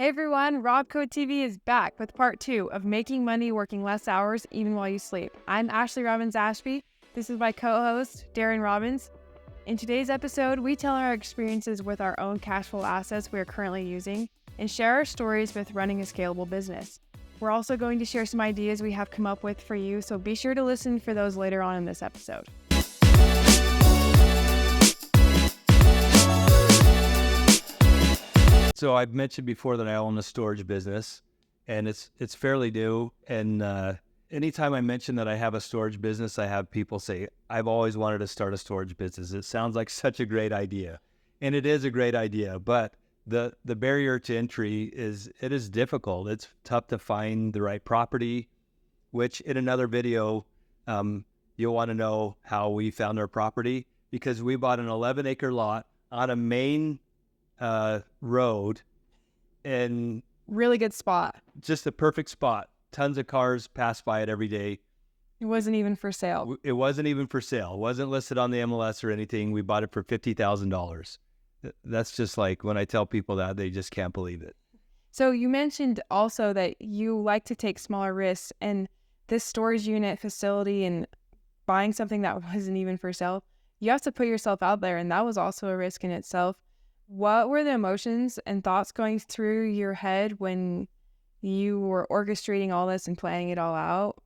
Hey everyone, Robco TV is back with part 2 of making money working less hours even while you sleep. I'm Ashley Robbins Ashby. This is my co-host, Darron Robbins. In today's episode, we tell our experiences with our own cash flow assets we are currently using and share our stories with running a scalable business. We're also going to share some ideas we have come up with for you, so be sure to listen for those later on in this episode. So I've mentioned before that I own a storage business, and it's fairly new. And anytime I mention that I have a storage business, I have people say, "I've always wanted to start a storage business." It sounds like such a great idea, and it is a great idea. But the barrier to entry is difficult. It's tough to find the right property. Which in another video, you'll want to know how we found our property, because we bought an 11-acre lot on a main road, and Really good spot. just a perfect spot. Tons of cars pass by it every day. It wasn't even for sale. It wasn't even for sale. It wasn't listed on the MLS or anything. We bought it for $50,000. That's just like, when I tell people that, they just can't believe it. So you mentioned also that you like to take smaller risks, and this storage unit facility and buying something that wasn't even for sale, you have to put yourself out there, and that was also a risk in itself. What were the emotions and thoughts going through your head when you were orchestrating all this and planning it all out,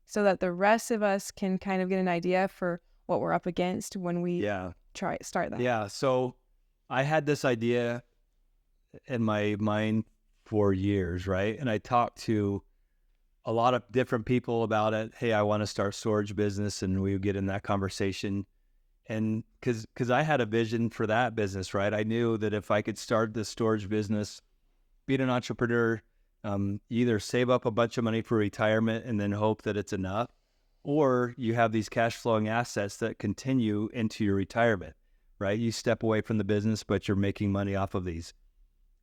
so that the rest of us can kind of get an idea for what we're up against when we start that? Yeah. So I had this idea in my mind for years, right? And I talked to a lot of different people about it. Hey, I want to start storage business, and we would get in that conversation. And because I had a vision for that business, right? I knew that if I could start this storage business, be an entrepreneur, either save up a bunch of money for retirement and then hope that it's enough, or you have these cash flowing assets that continue into your retirement, right? You step away from the business, but you're making money off of these.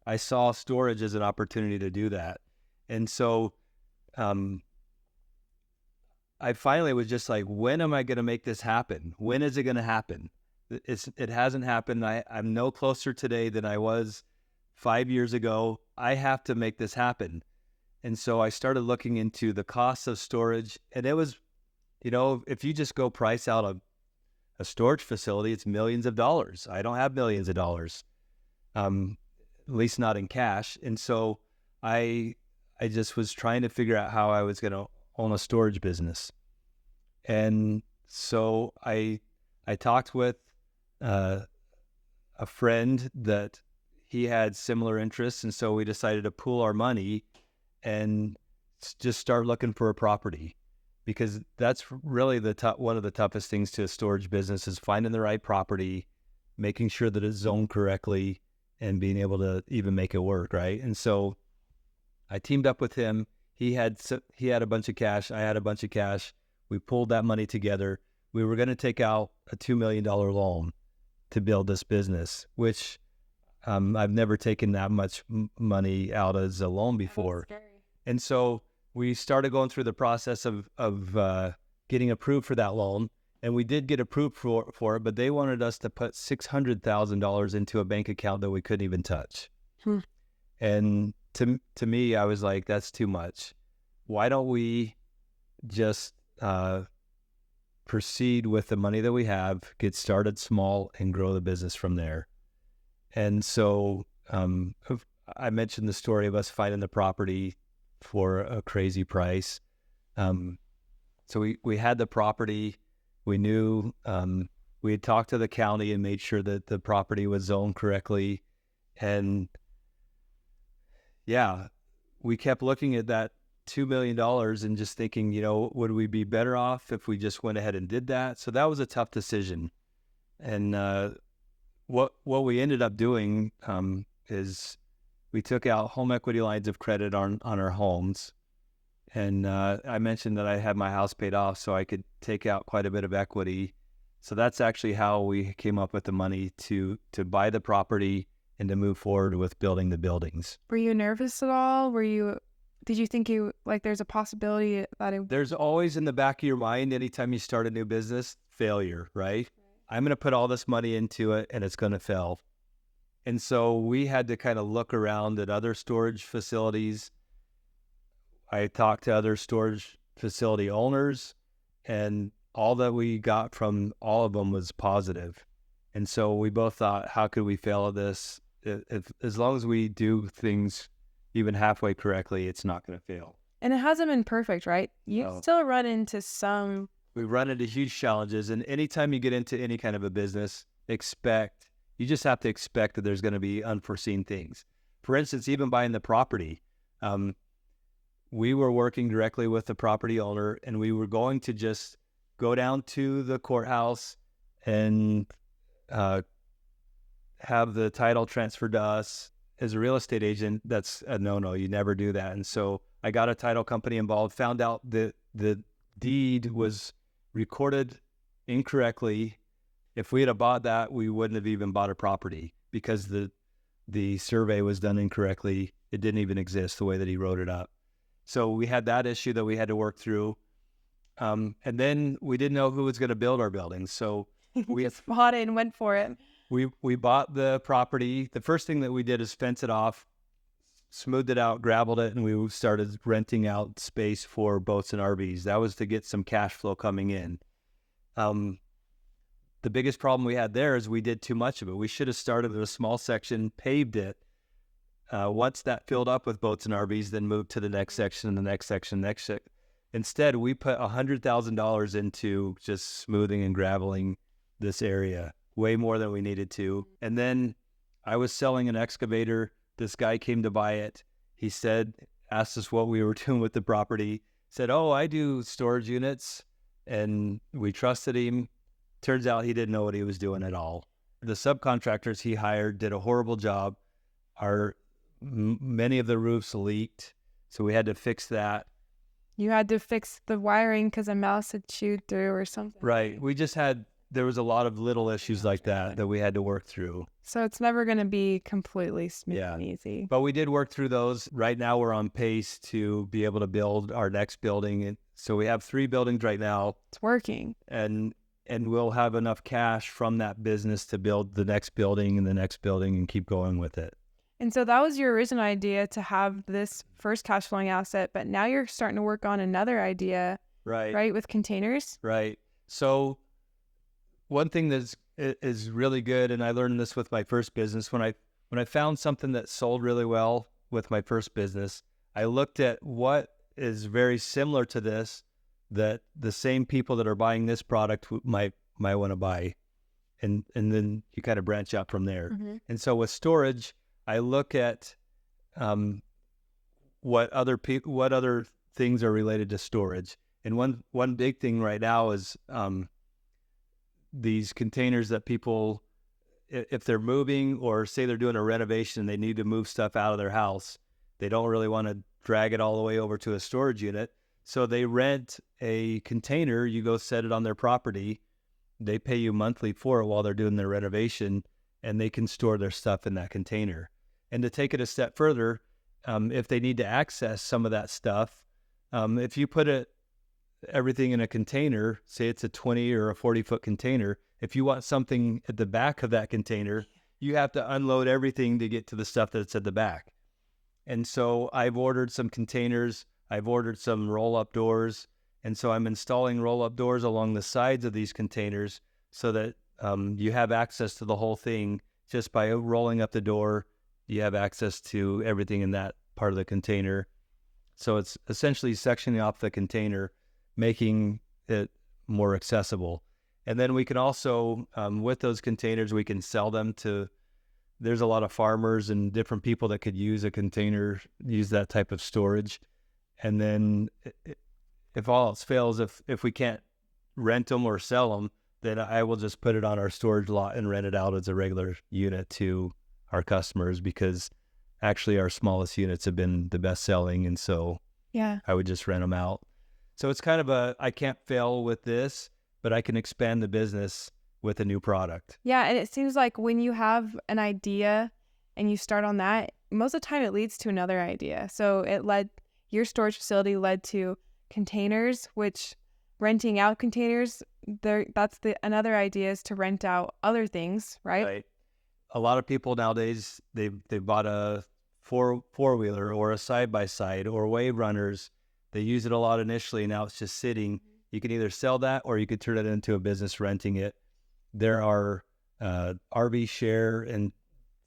I saw storage as an opportunity to do that. And so I finally was just like, when am I going to make this happen? When is it going to happen? It hasn't happened. I'm no closer today than I was 5 years ago. I have to make this happen. And so I started looking into the costs of storage. And it was, if you just go price out a storage facility, it's millions of dollars. I don't have millions of dollars, at least not in cash. And so I just was trying to figure out how I was going to own a storage business. And so I talked with a friend that he had similar interests, and so we decided to pool our money and just start looking for a property, because that's really one of the toughest things to a storage business, is finding the right property, making sure that it's zoned correctly, and being able to even make it work, right? And so I teamed up with him. He had a bunch of cash. I had a bunch of cash. We pulled that money together. We were going to take out a $2 million loan to build this business, which I've never taken that much money out as a loan before. And so we started going through the process of getting approved for that loan. And we did get approved for it, but they wanted us to put $600,000 into a bank account that we couldn't even touch. And to me, I was like, that's too much. Why don't we just proceed with the money that we have, get started small, and grow the business from there? And so I mentioned the story of us finding the property for a crazy price. So we had the property. We knew we had talked to the county and made sure that the property was zoned correctly. And yeah, we kept looking at that $2 million and just thinking, would we be better off if we just went ahead and did that? So that was a tough decision. And what we ended up doing is we took out home equity lines of credit on our homes. And I mentioned that I had my house paid off, so I could take out quite a bit of equity. So that's actually how we came up with the money to buy the property and to move forward with building the buildings. Were you nervous at all? Did you think there's a possibility that There's always in the back of your mind, anytime you start a new business, failure, right? I'm going to put all this money into it and it's going to fail. And so we had to kind of look around at other storage facilities. I talked to other storage facility owners, and all that we got from all of them was positive. And so we both thought, how could we fail at this? As long as we do things even halfway correctly, it's not going to fail. And it hasn't been perfect, right? You still run into some. We run into huge challenges. And anytime you get into any kind of a business, you just have to expect that there's going to be unforeseen things. For instance, even buying the property, we were working directly with the property owner, and we were going to just go down to the courthouse and have the title transferred to us. As a real estate agent, that's a no-no. You never do that. And so I got a title company involved, found out that the deed was recorded incorrectly. If we had bought that, we wouldn't have even bought a property because the survey was done incorrectly. It didn't even exist the way that he wrote it up. So we had that issue that we had to work through. And then we didn't know who was going to build our building. So we just bought it and went for it. We bought the property. The first thing that we did is fence it off, smoothed it out, gravelled it, and we started renting out space for boats and RVs. That was to get some cash flow coming in. The biggest problem we had there is we did too much of it. We should have started with a small section, paved it. Once that filled up with boats and RVs, then moved to the next section and the next section, Instead, we put $100,000 into just smoothing and graveling this area, way more than we needed to. And then I was selling an excavator. This guy came to buy it. He asked us what we were doing with the property, said, "Oh, I do storage units." And we trusted him. Turns out he didn't know what he was doing at all. The subcontractors he hired did a horrible job. Many of the roofs leaked, so we had to fix that. You had to fix the wiring because a mouse had chewed through or something. Right. There was a lot of little issues like that we had to work through. So it's never going to be completely smooth and easy. But we did work through those. Right now we're on pace to be able to build our next building. And so we have 3 buildings right now. It's working. And we'll have enough cash from that business to build the next building and the next building and keep going with it. And so that was your original idea, to have this first cash flowing asset, but now you're starting to work on another idea, right, with containers? Right. So one thing that is really good, and I learned this with my first business, when I found something that sold really well with my first business, I looked at what is very similar to this, that the same people that are buying this product might want to buy, and then you kind of branch out from there. Mm-hmm. And so with storage, I look at what other things are related to storage, and one big thing right now is these containers that people, if they're moving or say they're doing a renovation and they need to move stuff out of their house, they don't really want to drag it all the way over to a storage unit. So they rent a container, you go set it on their property, they pay you monthly for it while they're doing their renovation, and they can store their stuff in that container. And to take it a step further, if they need to access some of that stuff, if you put everything in a container, say it's a 20 or a 40-foot container, if you want something at the back of that container, you have to unload everything to get to the stuff that's at the back. And so I've ordered some containers, I've ordered some roll-up doors, and so I'm installing roll-up doors along the sides of these containers so that you have access to the whole thing. Just by rolling up the door, you have access to everything in that part of the container. So it's essentially sectioning off the container, making it more accessible. And then we can also, with those containers, we can sell them to, there's a lot of farmers and different people that could use a container, use that type of storage. And then if all else fails, if we can't rent them or sell them, then I will just put it on our storage lot and rent it out as a regular unit to our customers, because actually our smallest units have been the best selling. And so I would just rent them out. So it's kind of I can't fail with this, but I can expand the business with a new product. Yeah. And it seems like when you have an idea and you start on that, most of the time it leads to another idea. So your storage facility led to containers, which renting out containers, that's another idea is to rent out other things, right? a lot of people nowadays, they bought a four-wheeler or a side-by-side or wave runners. They use it a lot initially. Now it's just sitting. You can either sell that or you could turn it into a business renting it. There are RV share and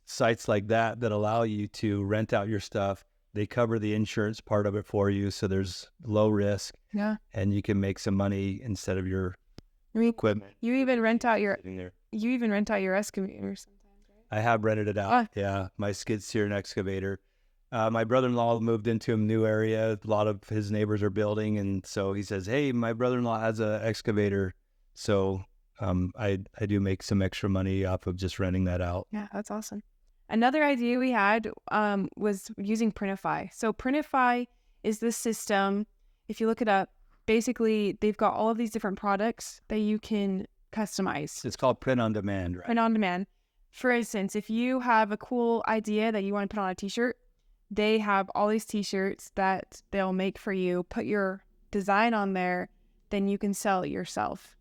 sites like that that allow you to rent out your stuff. They cover the insurance part of it for you, so there's low risk. Yeah. And you can make some money instead of your equipment. You even rent out your sitting there. excavator sometimes, right? I have rented it out. Yeah, my skid steer and excavator. My brother-in-law moved into a new area. A lot of his neighbors are building, and so he says, "Hey, my brother-in-law has an excavator." So I do make some extra money off of just renting that out. Yeah, that's awesome. Another idea we had was using Printify. So Printify is this system. If you look it up, basically they've got all of these different products that you can customize. It's called print on demand, right? Print on demand. For instance, if you have a cool idea that you want to put on a t-shirt, they have all these t-shirts that they'll make for you. Put your design on there, then you can sell it yourself.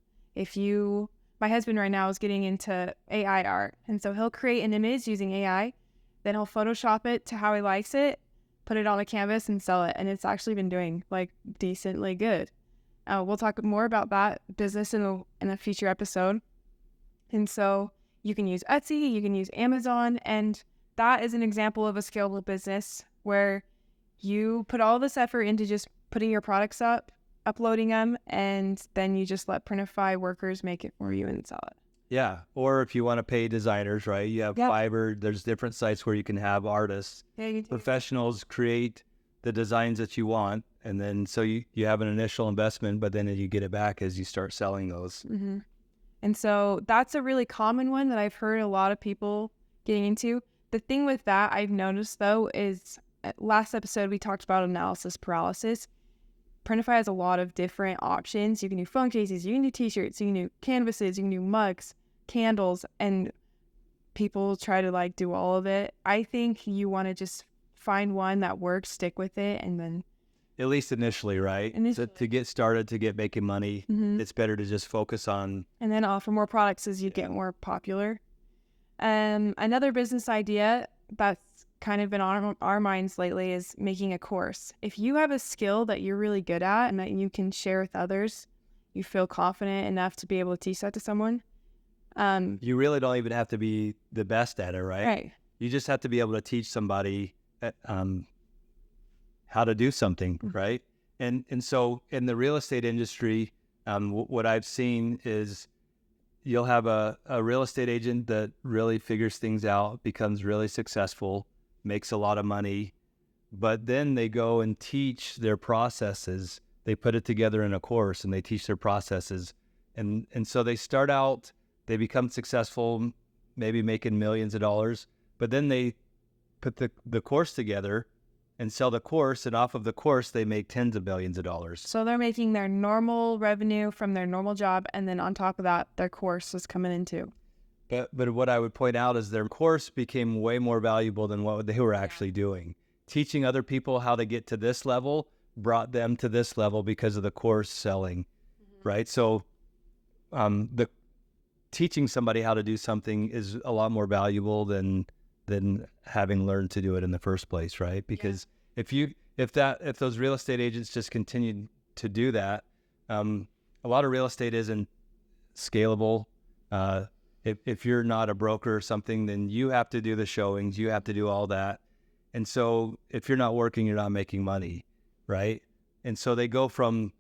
My husband right now is getting into AI art, and so he'll create an image using AI, then he'll Photoshop it to how he likes it, put it on a canvas and sell it, and it's actually been doing like decently good. We'll talk more about that business in a future episode. And so you can use Etsy, you can use Amazon, and that is an example of a scalable business where you put all this effort into just putting your products up, uploading them, and then you just let Printify workers make it for you and sell it. Yeah, or if you want to pay designers, right? You have Fiverr. There's different sites where you can have artists, professionals create the designs that you want, and then so you have an initial investment, but then you get it back as you start selling those. Mm-hmm. And so that's a really common one that I've heard a lot of people getting into. The thing with that I've noticed, though, is last episode we talked about analysis paralysis. Printify has a lot of different options. You can do phone cases, you can do t-shirts, you can do canvases, you can do mugs, candles, and people try to do all of it. I think you want to just find one that works, stick with it, and then... At least initially, right? To get started, to get making money, it's better to just focus on... And then offer more products as you get more popular. Another business idea that's kind of been on our minds lately is making a course. If you have a skill that you're really good at and that you can share with others, you feel confident enough to be able to teach that to someone. You really don't even have to be the best at it, right? Right. You just have to be able to teach somebody how to do something, right? And so in the real estate industry, what I've seen is you'll have a real estate agent that really figures things out, becomes really successful, makes a lot of money, but then they go and teach their processes. They put it together in a course and they teach their processes. And so they start out, they become successful, maybe making millions of dollars, but then they put the course together and sell the course, and off of the course, they make tens of millions of dollars. So they're making their normal revenue from their normal job, and then on top of that, their course is coming in too. But what I would point out is their course became way more valuable than what they were actually doing. Teaching other people how to get to this level brought them to this level because of the course selling, right? So the teaching somebody how to do something is a lot more valuable than having learned to do it in the first place, right? Because if those real estate agents just continued to do that, a lot of real estate isn't scalable. If you're not a broker or something, then you have to do the showings, you have to do all that. And so if you're not working, you're not making money, right? And so they go from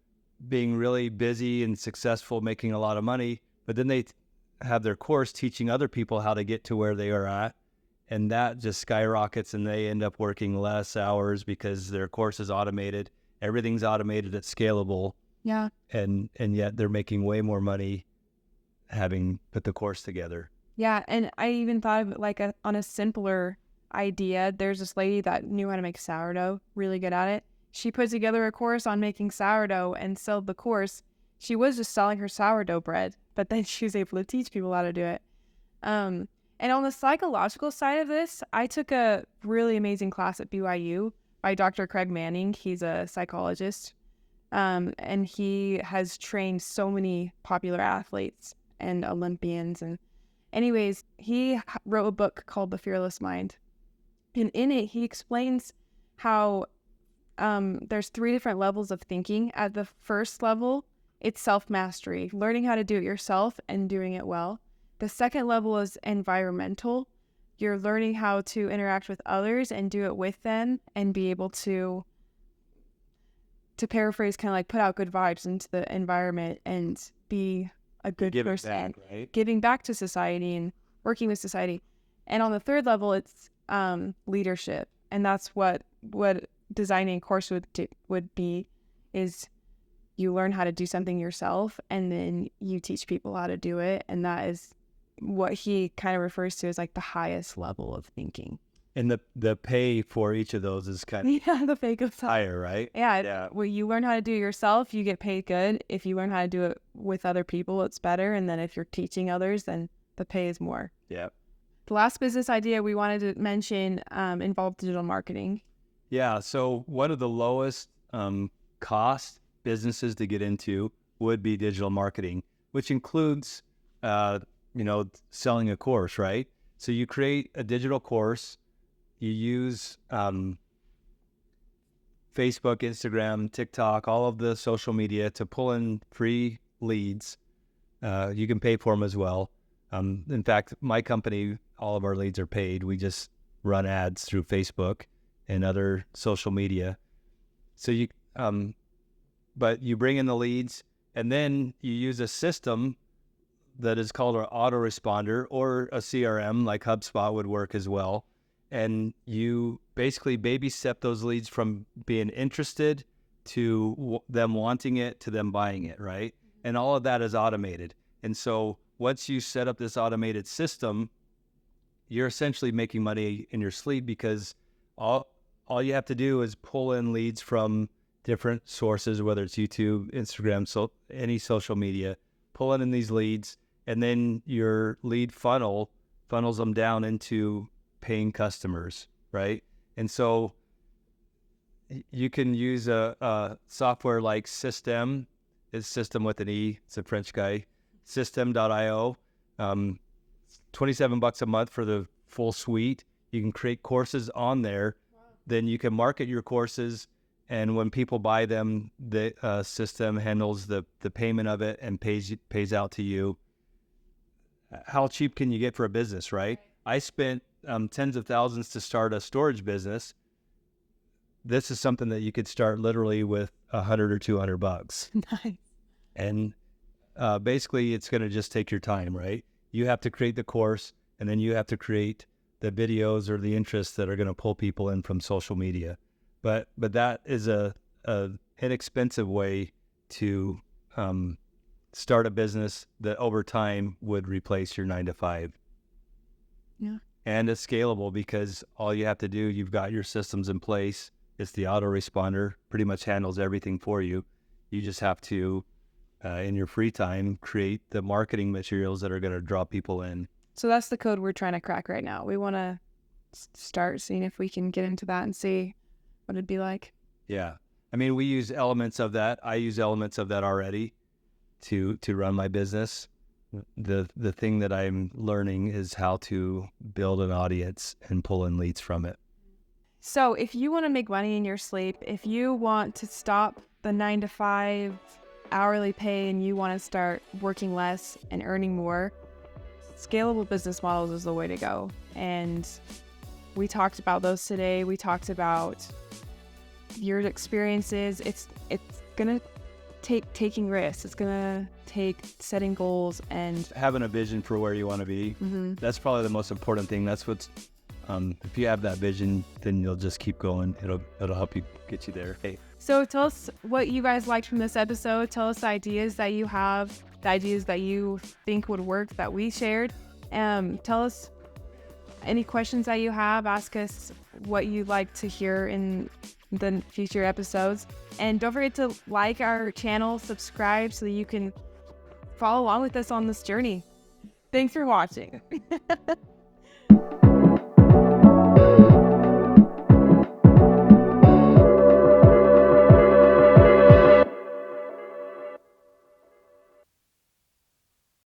being really busy and successful, making a lot of money, but then they have their course teaching other people how to get to where they are at. And that just skyrockets, and they end up working less hours because their course is automated. Everything's automated, it's scalable. Yeah. And yet they're making way more money having put the course together. Yeah, and I even thought of it on a simpler idea. There's this lady that knew how to make sourdough, really good at it. She put together a course on making sourdough and sold the course. She was just selling her sourdough bread, but then she was able to teach people how to do it. And on the psychological side of this, I took a really amazing class at BYU by Dr. Craig Manning. He's a psychologist, and he has trained so many popular athletes and Olympians. Anyways, he wrote a book called The Fearless Mind. And in it, he explains how there's 3 different levels of thinking. At the first level, it's self-mastery, learning how to do it yourself and doing it well. The second level is environmental. You're learning how to interact with others and do it with them and be able to paraphrase, kind of like put out good vibes into the environment and be a good person. Back, right? Giving back to society and working with society. And on the third level, it's leadership. And that's what designing a course would be, is you learn how to do something yourself and then you teach people how to do it. And that is what he kind of refers to as like the highest level of thinking. And the pay for each of those is kind of the pay goes up higher, right? Yeah. Well, you learn how to do it yourself, you get paid good. If you learn how to do it with other people, it's better. And then if you're teaching others, then the pay is more. Yeah. The last business idea we wanted to mention involved digital marketing. Yeah. So one of the lowest cost businesses to get into would be digital marketing, which includes, selling a course, right? So you create a digital course. You use Facebook, Instagram, TikTok, all of the social media to pull in free leads. You can pay for them as well. In fact, my company, all of our leads are paid. We just run ads through Facebook and other social media. So but you bring in the leads, and then you use a system that is called an autoresponder, or a CRM like HubSpot would work as well. And you basically baby step those leads from being interested to them wanting it to them buying it, right? And all of that is automated. And so once you set up this automated system, you're essentially making money in your sleep, because all you have to do is pull in leads from different sources, whether it's YouTube, Instagram, any social media, pull in these leads, and then your lead funnels them down into paying customers, right? And so you can use a software like System. It's System with an E. It's a French guy. System.io. $27 a month for the full suite. You can create courses on there. Wow. Then you can market your courses, and when people buy them, the system handles the payment of it and pays out to you. How cheap can you get for a business, right? I spent tens of thousands to start a storage business. This is something that you could start literally with $100 or $200. Nice. And basically, it's going to just take your time, right? You have to create the course, and then you have to create the videos or the interests that are going to pull people in from social media. But that is a inexpensive way to start a business that over time would replace your 9-to-5. Yeah. And it's scalable, because all you have to do, you've got your systems in place. It's the autoresponder, pretty much handles everything for you. You just have to, in your free time, create the marketing materials that are going to draw people in. So that's the code we're trying to crack right now. We want to start seeing if we can get into that and see what it'd be like. Yeah. I mean, we use elements of that. I use elements of that already to run my business. The thing that I'm learning is how to build an audience and pull in leads from it. So if you want to make money in your sleep, if you want to stop the 9-to-5 hourly pay and you want to start working less and earning more, scalable business models is the way to go. And we talked about those today. We talked about your experiences. It's going to take taking risks. It's going to take setting goals and having a vision for where you want to be. Mm-hmm. That's probably the most important thing. That's what's, if you have that vision, then you'll just keep going. It'll help you get you there. Hey. So tell us what you guys liked from this episode. Tell us the ideas that you have, the ideas that you think would work that we shared. Tell us any questions that you have. Ask us what you'd like to hear in the future episodes. And don't forget to like our channel, subscribe so that you can follow along with us on this journey. Thanks for watching.